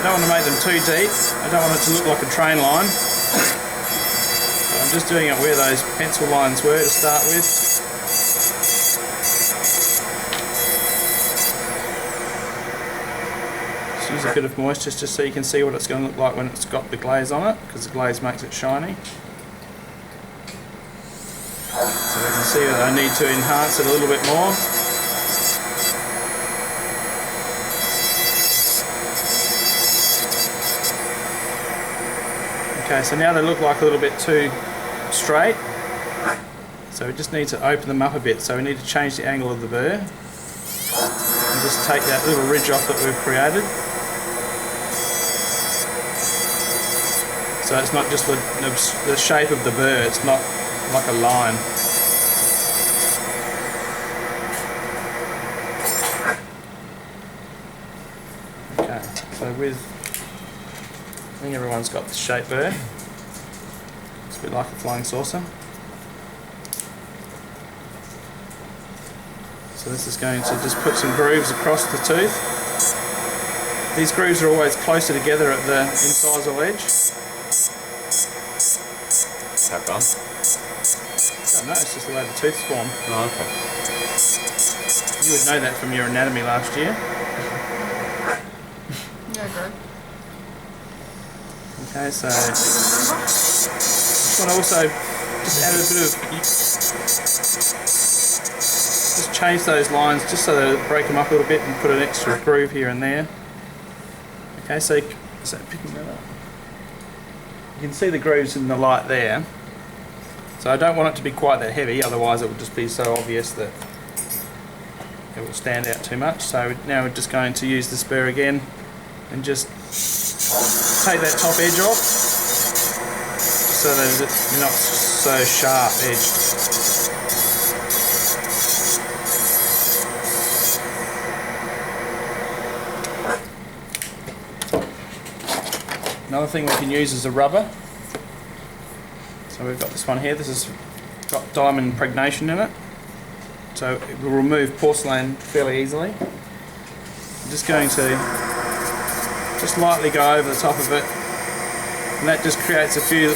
I don't want to make them too deep. I don't want it to look like a train line. So I'm just doing it where those pencil lines were to start with. Just use a bit of moisture just so you can see what it's going to look like when it's got the glaze on it, because the glaze makes it shiny. So you can see that I need to enhance it a little bit more. Okay, so now they look like a little bit too straight, so we just need to open them up a bit. So we need to change the angle of the burr and just take that little ridge off that we've created. So it's not just the shape of the burr, it's not like a line. Okay, so I think everyone's got the shape burr. It's a bit like a flying saucer. So this is going to just put some grooves across the tooth. These grooves are always closer together at the incisal edge. How come? I don't know, it's just the way the tooth's formed. Oh, okay. You would know that from your anatomy last year. Yeah, good. Okay, so just want to also just add a bit of, just change those lines just so that break them up a little bit and put an extra groove here and there. Okay, so is that picking that up? You can see the grooves in the light there. So I don't want it to be quite that heavy, otherwise it would just be so obvious that it will stand out too much. So now we're just going to use the spur again and just take that top edge off so that it's not so sharp edged. Another thing we can use is a rubber. So we've got this one here, this has got diamond impregnation in it, so it will remove porcelain fairly easily. I'm just going to just lightly go over the top of it, and that just creates a few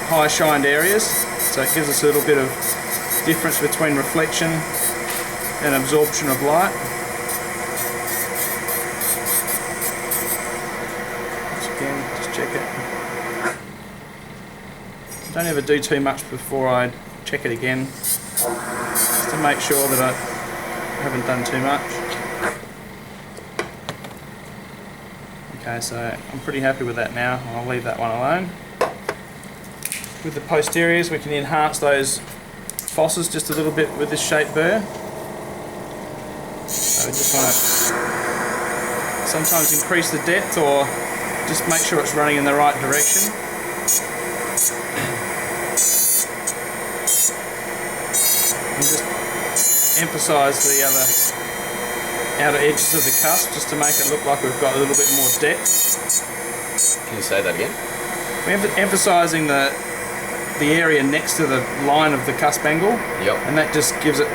high shined areas, so it gives us a little bit of difference between reflection and absorption of light. Again, just check it. Don't ever do too much before I check it again, just to make sure that I haven't done too much. Okay, so I'm pretty happy with that now. I'll leave that one alone. With the posteriors, we can enhance those fosses just a little bit with this shape burr. So we just want to sometimes increase the depth or just make sure it's running in the right direction. And just emphasise the outer edges of the cusp just to make it look like we've got a little bit more depth. Can you say that again? We're emphasising the area next to the line of the cusp angle, yep. And that just gives it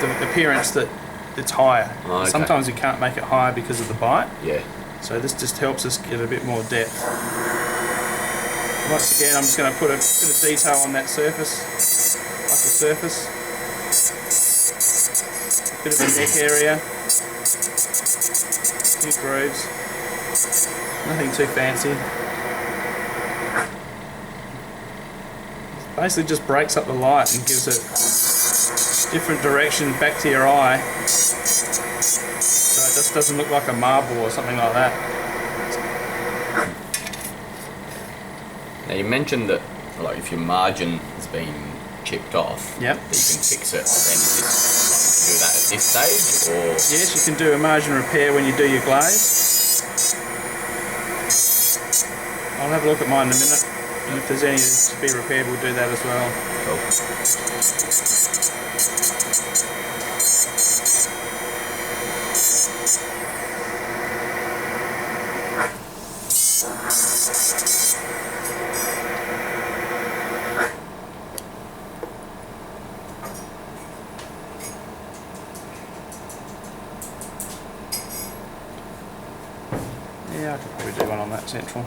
the appearance that it's higher. Oh, okay. Sometimes you can't make it higher because of the bite. Yeah. So this just helps us get a bit more depth. Once again, I'm just going to put a bit of detail on that surface, upper surface. A bit of a neck area. A few grooves. Nothing too fancy. Basically just breaks up the light and gives it different direction back to your eye, so it just doesn't look like a marble or something like that. Now you mentioned that, like, if your margin has been chipped off, yep, that you can fix it. Then is this, you can do that at this stage, or? Yes, you can do a margin repair when you do your glaze. I'll have a look at mine in a minute. And if there's any to be repaired, we'll do that as well. Yeah, I could probably do one quite central.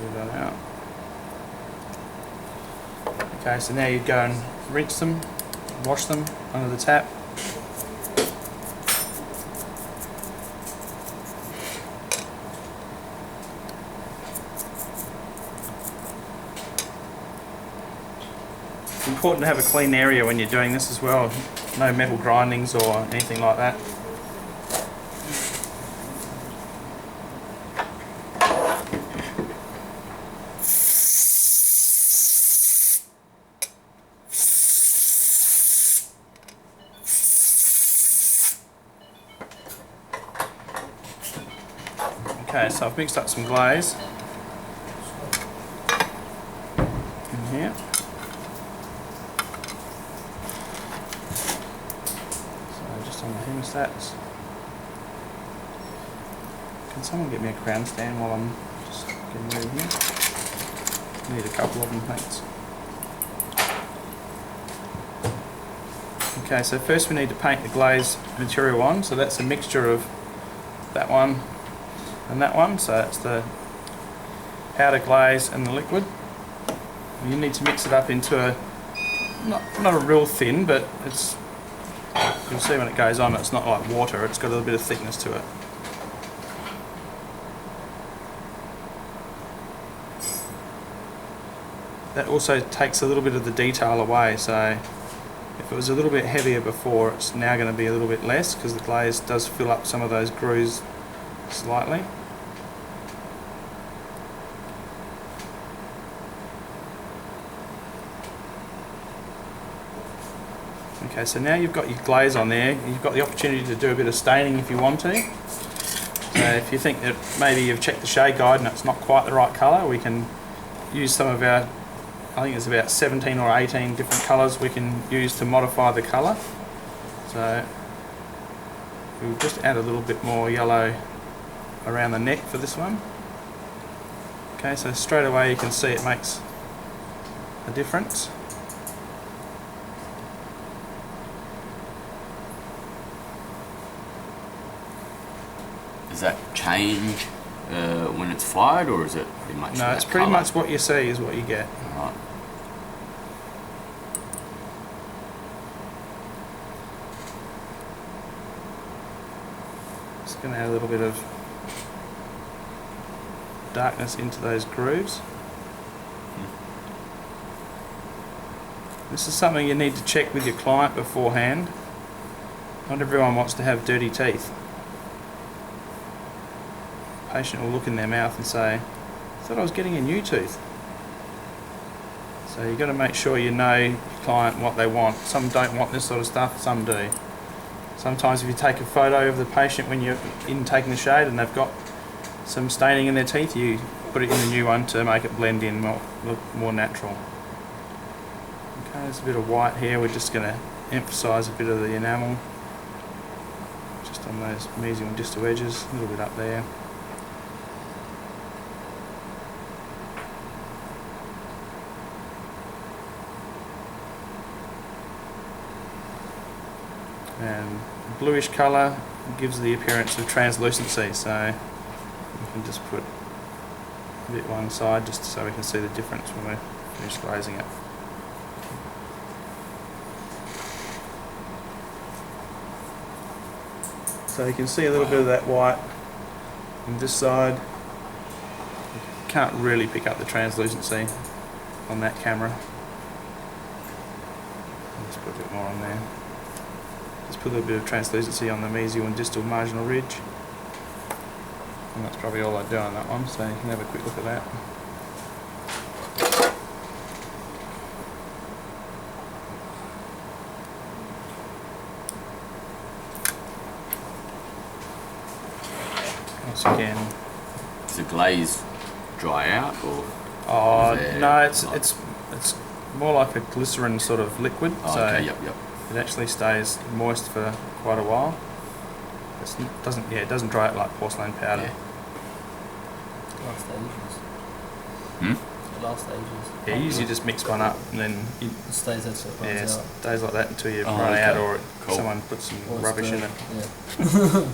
Leave that out. Okay, so now you go and rinse them, wash them under the tap. It's important to have a clean area when you're doing this as well. No metal grindings or anything like that. Okay, so I've mixed up some glaze in here. So just on the hemostats. Can someone get me a crown stand while I'm just getting ready here? Need a couple of them, thanks. Okay, so first we need to paint the glaze material on. So that's a mixture of that one and that one, so that's the powder glaze and the liquid. You need to mix it up into a, not a real thin, but it's, you'll see when it goes on, it's not like water, it's got a little bit of thickness to it. That also takes a little bit of the detail away, so if it was a little bit heavier before, it's now going to be a little bit less because the glaze does fill up some of those grooves slightly. Okay, so now you've got your glaze on there, you've got the opportunity to do a bit of staining if you want to. So if you think that maybe you've checked the shade guide and it's not quite the right colour, we can use some of our, I think it's about 17 or 18 different colours we can use to modify the colour. So we'll just add a little bit more yellow around the neck for this one. Okay, so straight away you can see it makes a difference. Does that change when it's fired, or is it pretty much? No, it's pretty colour? much what you see is what you get. Alright. Just going to add a little bit of darkness into those grooves. This is something you need to check with your client beforehand. Not everyone wants to have dirty teeth. The patient will look in their mouth and say, I thought I was getting a new tooth. So you've got to make sure you know your client what they want. Some don't want this sort of stuff, some do. Sometimes if you take a photo of the patient when you're in taking the shade and they've got some staining in their teeth, you put it in the new one to make it blend in, look more natural. Okay, there's a bit of white here. We're just going to emphasise a bit of the enamel just on those mesial and distal edges, a little bit up there. And bluish colour gives the appearance of translucency, so you can just put a bit one side just so we can see the difference when we're finished glazing it. So you can see a little bit of that white on this side. You can't really pick up the translucency on that camera. Let's put a bit more on there. Just put a little bit of translucency on the mesial and distal marginal ridge. And that's probably all I'd do on that one, so you can have a quick look at that. Once again. Does the glaze dry out, or? Oh no, it's more like a glycerin sort of liquid. Oh, so okay, yep. it actually stays moist for quite a while. It doesn't dry out like porcelain powder. Yeah. Last stages. Hmm? The last stages. Yeah, you usually just mix one up and then It stays there till it it runs out. stays like that until you Oh, run okay. out or Cool. someone puts some Or it's rubbish in it. burnt,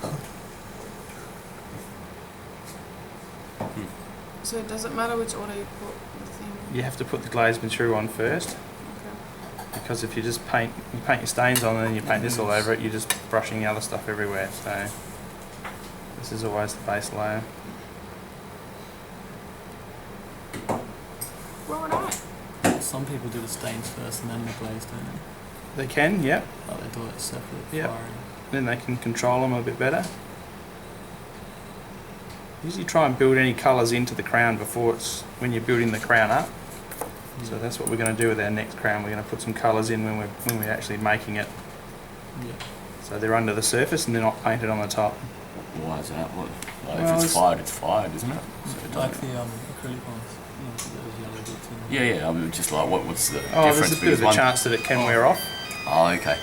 Yeah. So it doesn't matter which order you put the thing. You have to put the glazed material on first, Okay. because if you just paint your stains on and then you paint this all over it, you're just brushing the other stuff everywhere. So this is always the base layer. Right. Some people do the stains first and then the glaze, don't they? They can, yep. Like they do it separate. Yep. firing. Then they can control them a bit better. Usually try and build any colours into the crown before when you're building the crown up. So that's what we're going to do with our next crown. We're going to put some colours in when we're actually making it. Yeah. So they're under the surface and they're not painted on the top. Why is that? What? Like Well, if it's fired, isn't it? So it Like doesn't- the acrylic ones. You know, those yellow bits in yeah, yeah. I mean, just like what's the Oh, difference? there's a bit because of a one- chance that it can wear off. Oh, okay.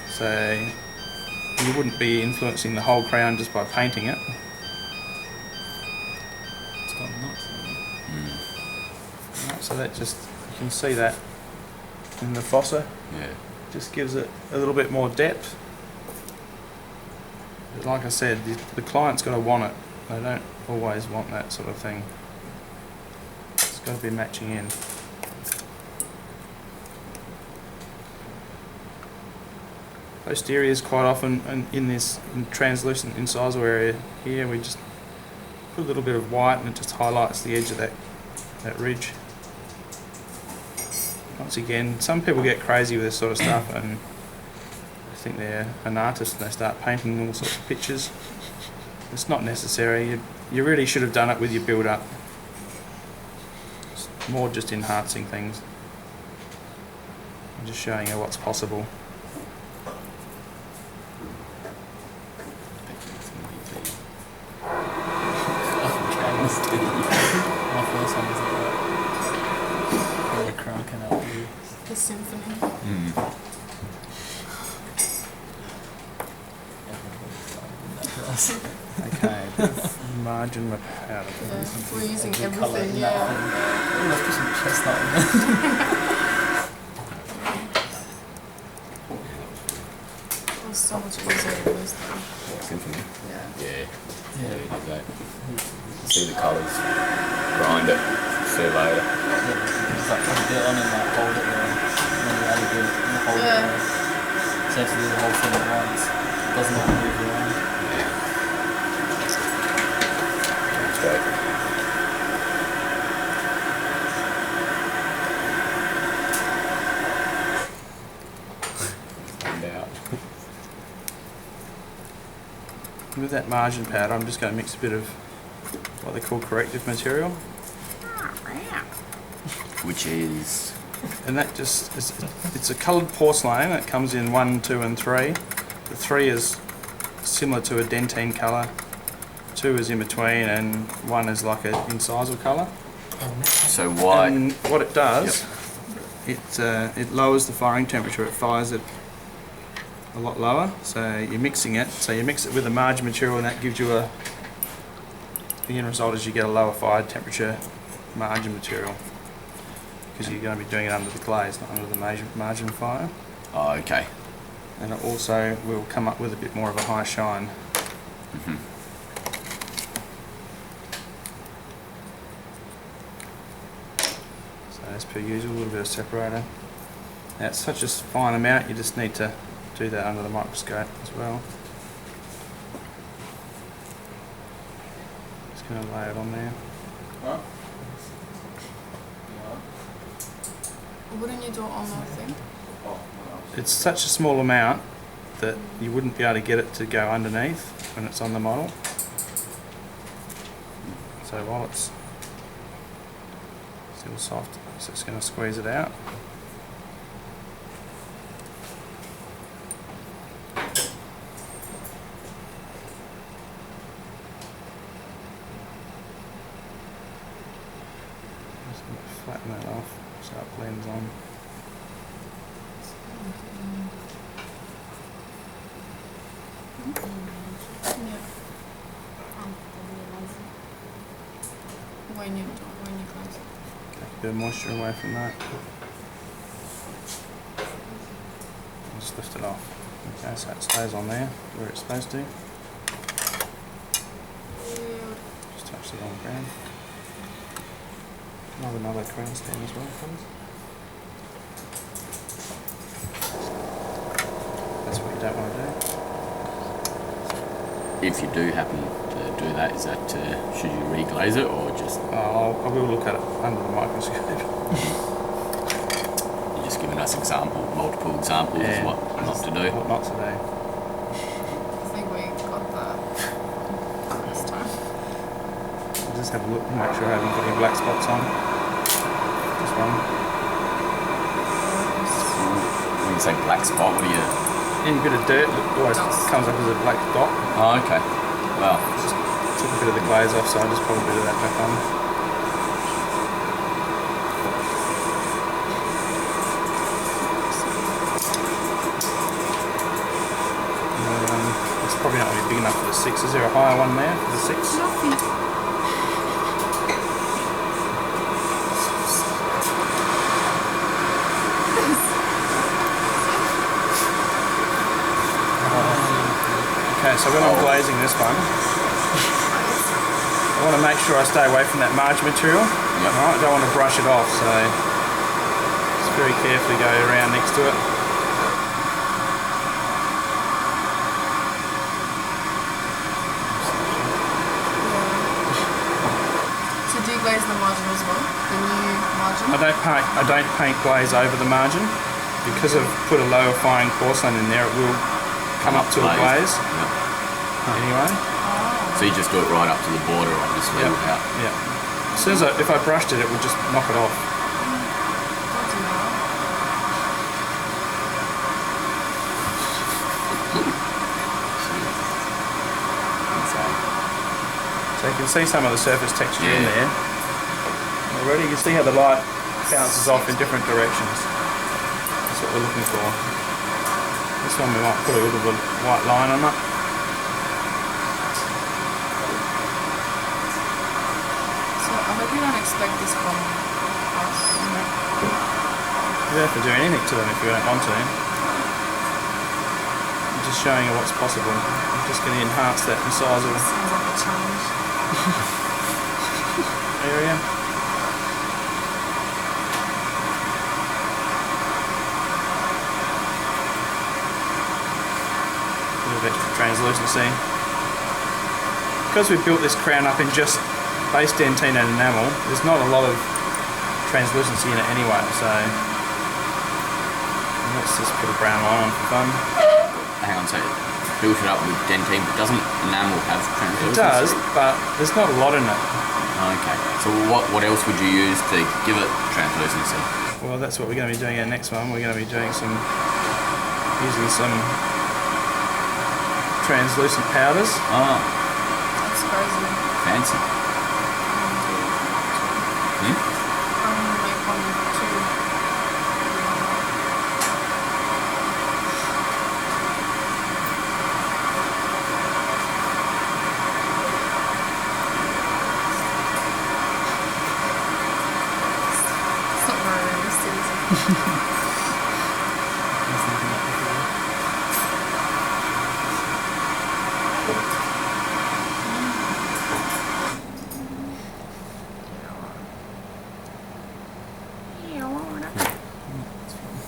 So you wouldn't be influencing the whole crown just by painting it. It's got nuts in it. Right, so that just, you can see that in the fossa. Yeah. Just gives it a little bit more depth. But like I said, the client's got to want it. They don't always want that sort of thing. It's got to be matching in. Posterior is quite often in this translucent incisal area here. We just put a little bit of white and it just highlights the edge of that ridge. Once again, some people get crazy with this sort of stuff and I think they're an artist and they start painting all sorts of pictures. It's not necessary. You really should have done it with your build-up. It's more just enhancing things. I'm just showing you what's possible. My first one was like that. Where the crown can help you. The symphony. Okay, margin with powder. Yeah, we're using Every colour everything, in that yeah. thing. Oh, let's put some chestnut in there. It was so much easier than this time. Symphony. Yeah. Yeah. Yeah. Yeah. You do that. See the colours. Grind it. See later. It's like put a bit on and like hold it there. And then you add a bit and hold it Yeah. there. So you have to do the whole thing at once. It doesn't have to move around. That's great. Stand out. With that margin powder, I'm just going to mix a bit of what they call corrective material. Which is And that just, it's a coloured porcelain. It comes in 1, 2 and 3. The 3 is similar to a dentine colour, 2 is in between and 1 is like an incisal colour. so why? And what it does, it lowers the firing temperature. It fires it a lot lower. So you're mixing it. So you mix it with the margin material, and that gives you the end result is you get a lower fire temperature margin material, because you're going to be doing it under the glaze, not under the margin fire. Oh, okay. And it also will come up with a bit more of a high shine. So as per usual, a little bit of separator. Now it's such a fine amount, you just need to do that under the microscope as well. Just going to lay it on there. Wouldn't you do it on that thing? It's such a small amount that you wouldn't be able to get it to go underneath when it's on the model. So while it's still soft, it's just going to squeeze it out. Just going to flatten that off so it blends on. Yeah. When you close. Take a bit of moisture away from that. And just lift it off. Okay, so it stays on there where it's supposed to. Just touch the on ground. Have another crown stand as well, please. That's what you don't want to do. If you do happen to do that, is that should you reglaze it or just? I will look at it under the microscope. You're just giving us multiple examples of what not to do. What not to do. I think we got that last time. I'll just have a look and make sure I haven't got any black spots on. Just one. When you say black spot, what do you? Any bit of dirt always comes up as a black dot. Oh, okay. Well, Just took a bit of the glaze off, so I'll just put a bit of that back on. It's probably not really big enough for the 6. Is there a higher one there for the 6? Nothing. Okay, so when I'm glazing this one, I want to make sure I stay away from that margin material. Yep. Right, I don't want to brush it off, so just very carefully go around next to it. So do you glaze the margin as well? The new margin? I don't paint glaze over the margin because I've put a lower fine porcelain in there. It will come up to a glaze Yep. anyway. So you just do it right up to the border, obviously, Yep. without. Yeah. As soon as if I brushed it, it would just knock it off. Don't do that. So you can see some of the surface texture in Yeah. there. Already, you can see how the light bounces off in different directions. That's what we're looking for. This one we might put a little bit of white line on it. So I hope you don't expect this from us. You don't have to do anything to them if you don't want to. I'm just showing you what's possible. I'm just going to enhance that size of Sounds like a challenge. area. A bit of extra translucency. Because we built this crown up in just base dentine and enamel, there's not a lot of translucency in it anyway, so let's just put a brown line on for fun. Hang on, so built it up with dentine, but doesn't enamel have translucency? It does, but there's not a lot in it. Okay. So what else would you use to give it translucency? Well, that's what we're going to be doing in the next one. We're going to be doing using some translucent powders. Oh, That's crazy. fancy. Hmm? I'm gonna make one too. It's not very realistic, is it? I was thinking that before. It's fine.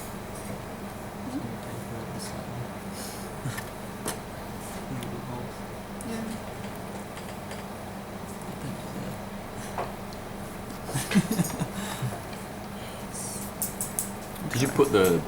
Just gonna take it over slightly. Little holes. Yeah. Thank you, Did you put the